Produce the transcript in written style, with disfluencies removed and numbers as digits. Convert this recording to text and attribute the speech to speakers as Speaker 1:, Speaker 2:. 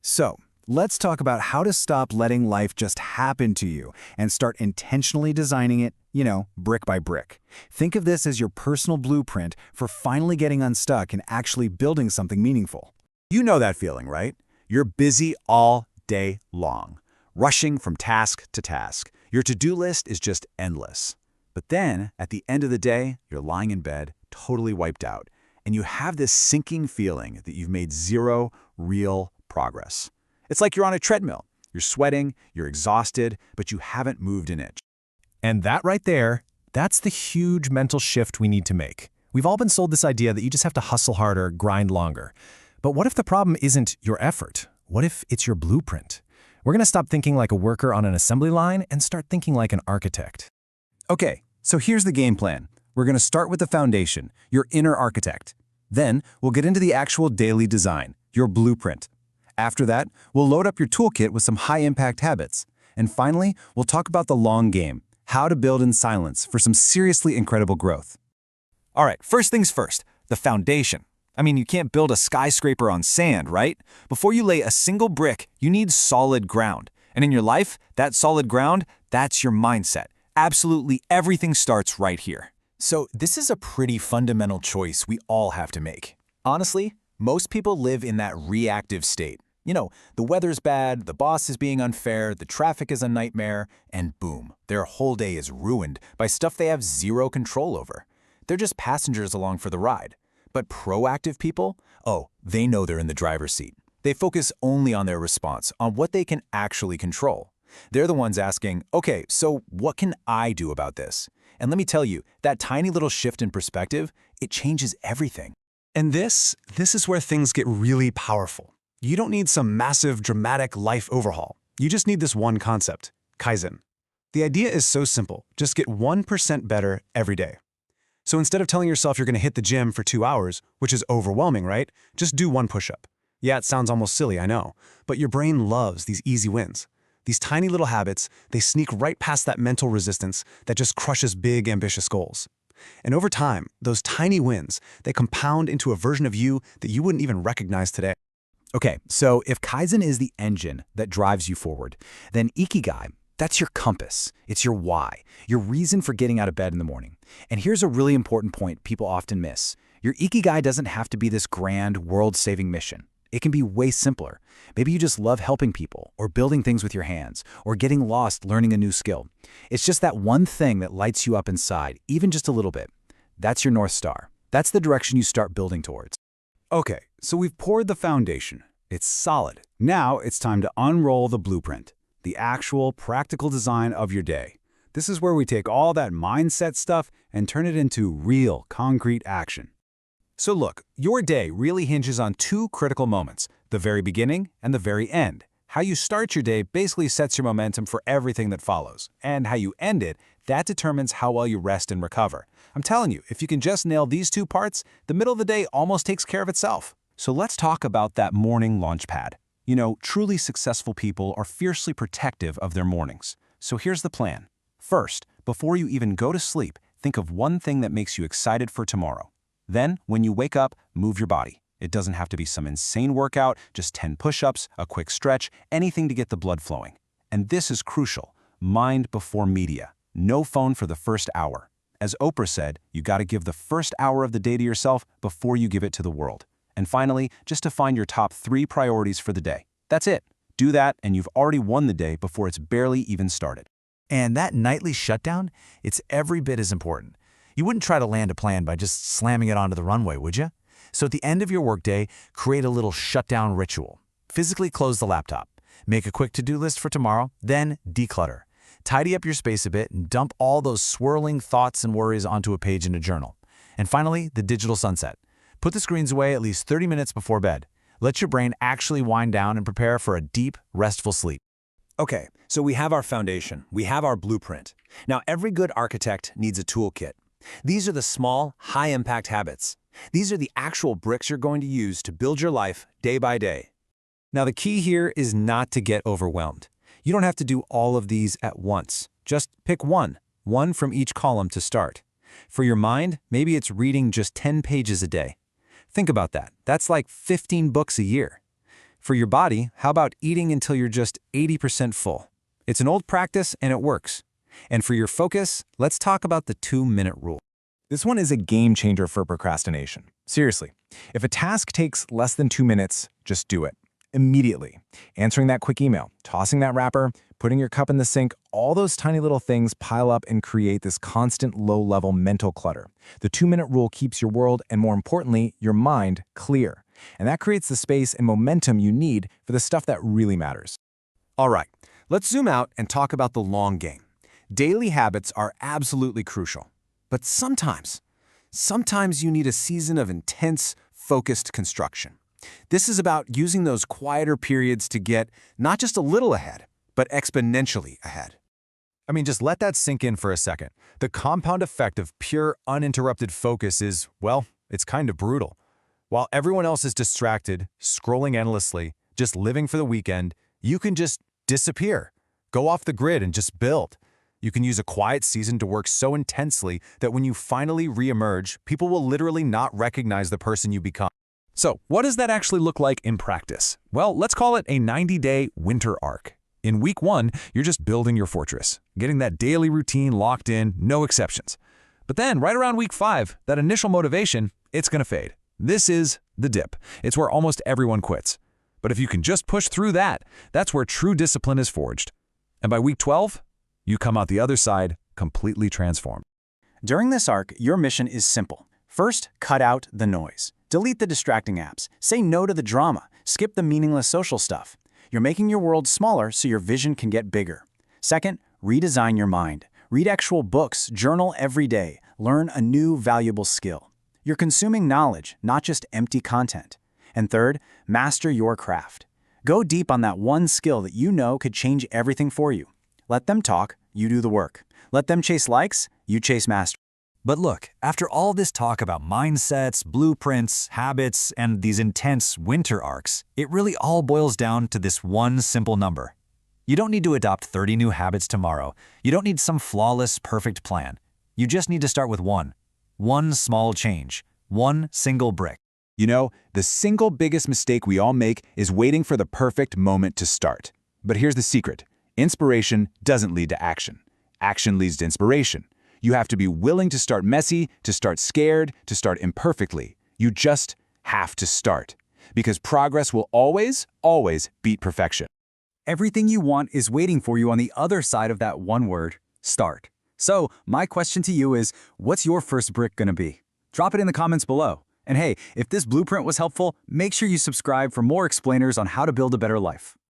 Speaker 1: So, let's talk about how to stop letting life just happen to you and start intentionally designing it, brick by brick. Think of this as your personal blueprint for finally getting unstuck and actually building something meaningful.
Speaker 2: You know that feeling, right? You're busy all day long, rushing from task to task. Your to-do list is just endless. But then, at the end of the day, you're lying in bed, totally wiped out, and you have this sinking feeling that you've made zero real progress. It's like you're on a treadmill. You're sweating, you're exhausted, but you haven't moved an inch.
Speaker 3: And that right there, that's the huge mental shift we need to make. We've all been sold this idea that you just have to hustle harder, grind longer. But what if the problem isn't your effort? What if it's your blueprint? We're going to stop thinking like a worker on an assembly line and start thinking like an architect.
Speaker 1: Okay, so here's the game plan. We're going to start with the foundation, your inner architect. Then, we'll get into the actual daily design, your blueprint. After that, we'll load up your toolkit with some high-impact habits. And finally, we'll talk about the long game, how to build in silence for some seriously incredible growth.
Speaker 2: All right, first things first, the foundation. You can't build a skyscraper on sand, right? Before you lay a single brick, you need solid ground. And in your life, that solid ground, that's your mindset. Absolutely everything starts right here.
Speaker 1: So this is a pretty fundamental choice we all have to make.
Speaker 2: Honestly, most people live in that reactive state. The weather's bad, the boss is being unfair, the traffic is a nightmare, and boom, their whole day is ruined by stuff they have zero control over. They're just passengers along for the ride. But proactive people, they know they're in the driver's seat. They focus only on their response, on what they can actually control. They're the ones asking, okay, so what can I do about this? And let me tell you, that tiny little shift in perspective, it changes everything.
Speaker 4: And this is where things get really powerful. You don't need some massive, dramatic life overhaul. You just need this one concept, Kaizen. The idea is so simple. Just get 1% better every day. So instead of telling yourself you're going to hit the gym for 2 hours, which is overwhelming, right? Just do one push-up. Yeah, it sounds almost silly, I know. But your brain loves these easy wins. These tiny little habits, they sneak right past that mental resistance that just crushes big, ambitious goals. And over time, those tiny wins, they compound into a version of you that you wouldn't even recognize today.
Speaker 1: Okay, so if Kaizen is the engine that drives you forward, then Ikigai, that's your compass. It's your why, your reason for getting out of bed in the morning. And here's a really important point people often miss. Your Ikigai doesn't have to be this grand, world-saving mission. It can be way simpler. Maybe you just love helping people, or building things with your hands, or getting lost learning a new skill. It's just that one thing that lights you up inside, even just a little bit. That's your North Star. That's the direction you start building towards.
Speaker 2: Okay, so we've poured the foundation. It's solid. Now it's time to unroll the blueprint, the actual practical design of your day. This is where we take all that mindset stuff and turn it into real, concrete action. So look, your day really hinges on two critical moments, the very beginning and the very end. How you start your day basically sets your momentum for everything that follows, and how you end it, that determines how well you rest and recover. I'm telling you, if you can just nail these two parts, the middle of the day almost takes care of itself. So let's talk about that morning launch pad. Truly successful people are fiercely protective of their mornings. So here's the plan. First, before you even go to sleep, think of one thing that makes you excited for tomorrow. Then, when you wake up, move your body. It doesn't have to be some insane workout, just 10 push-ups, a quick stretch, anything to get the blood flowing. And this is crucial. Mind before media. No phone for the first hour. As Oprah said, you gotta give the first hour of the day to yourself before you give it to the world. And finally, just define your top 3 priorities for the day. That's it. Do that, and you've already won the day before it's barely even started.
Speaker 1: And that nightly shutdown, it's every bit as important. You wouldn't try to land a plan by just slamming it onto the runway, would you? So at the end of your workday, create a little shutdown ritual. Physically close the laptop. Make a quick to-do list for tomorrow, then declutter. Tidy up your space a bit and dump all those swirling thoughts and worries onto a page in a journal. And finally, the digital sunset. Put the screens away at least 30 minutes before bed. Let your brain actually wind down and prepare for a deep, restful sleep.
Speaker 2: Okay, so we have our foundation, we have our blueprint. Now, every good architect needs a toolkit. These are the small, high-impact habits. These are the actual bricks you're going to use to build your life day by day. Now, the key here is not to get overwhelmed. You don't have to do all of these at once. Just pick one from each column to start. For your mind, maybe it's reading just 10 pages a day. Think about that. That's like 15 books a year. For your body, how about eating until you're just 80% full? It's an old practice and it works. And for your focus, let's talk about the 2-minute rule.
Speaker 3: This one is a game changer for procrastination. Seriously, if a task takes less than 2 minutes, just do it. Immediately. Answering that quick email, tossing that wrapper, putting your cup in the sink, all those tiny little things pile up and create this constant low-level mental clutter. The 2-minute rule keeps your world and, more importantly, your mind clear. And that creates the space and momentum you need for the stuff that really matters.
Speaker 2: All right, let's zoom out and talk about the long game. Daily habits are absolutely crucial. But sometimes you need a season of intense, focused construction. This is about using those quieter periods to get not just a little ahead, but exponentially ahead.
Speaker 3: I mean, just let that sink in for a second. The compound effect of pure, uninterrupted focus is, well, it's kind of brutal. While everyone else is distracted, scrolling endlessly, just living for the weekend, you can just disappear. Go off the grid and just build. You can use a quiet season to work so intensely that when you finally re-emerge, people will literally not recognize the person you become.
Speaker 1: So, what does that actually look like in practice? Well, let's call it a 90-day winter arc. In week 1, you're just building your fortress, getting that daily routine locked in, no exceptions. But then, right around week 5, that initial motivation, it's going to fade. This is the dip. It's where almost everyone quits. But if you can just push through that, that's where true discipline is forged. And by week 12, you come out the other side completely transformed.
Speaker 5: During this arc, your mission is simple. First, cut out the noise. Delete the distracting apps. Say no to the drama. Skip the meaningless social stuff. You're making your world smaller so your vision can get bigger. Second, redesign your mind. Read actual books, journal every day. Learn a new valuable skill. You're consuming knowledge, not just empty content. And third, master your craft. Go deep on that one skill that you know could change everything for you. Let them talk, you do the work. Let them chase likes, you chase mastery.
Speaker 1: But look, after all this talk about mindsets, blueprints, habits, and these intense winter arcs, it really all boils down to this one simple number. You don't need to adopt 30 new habits tomorrow. You don't need some flawless, perfect plan. You just need to start with one. One small change. One single brick.
Speaker 2: You know, the single biggest mistake we all make is waiting for the perfect moment to start. But here's the secret. Inspiration doesn't lead to action. Action leads to inspiration. You have to be willing to start messy, to start scared, to start imperfectly. You just have to start. Because progress will always, always beat perfection.
Speaker 5: Everything you want is waiting for you on the other side of that one word, start. So, my question to you is, what's your first brick gonna be? Drop it in the comments below. And hey, if this blueprint was helpful, make sure you subscribe for more explainers on how to build a better life.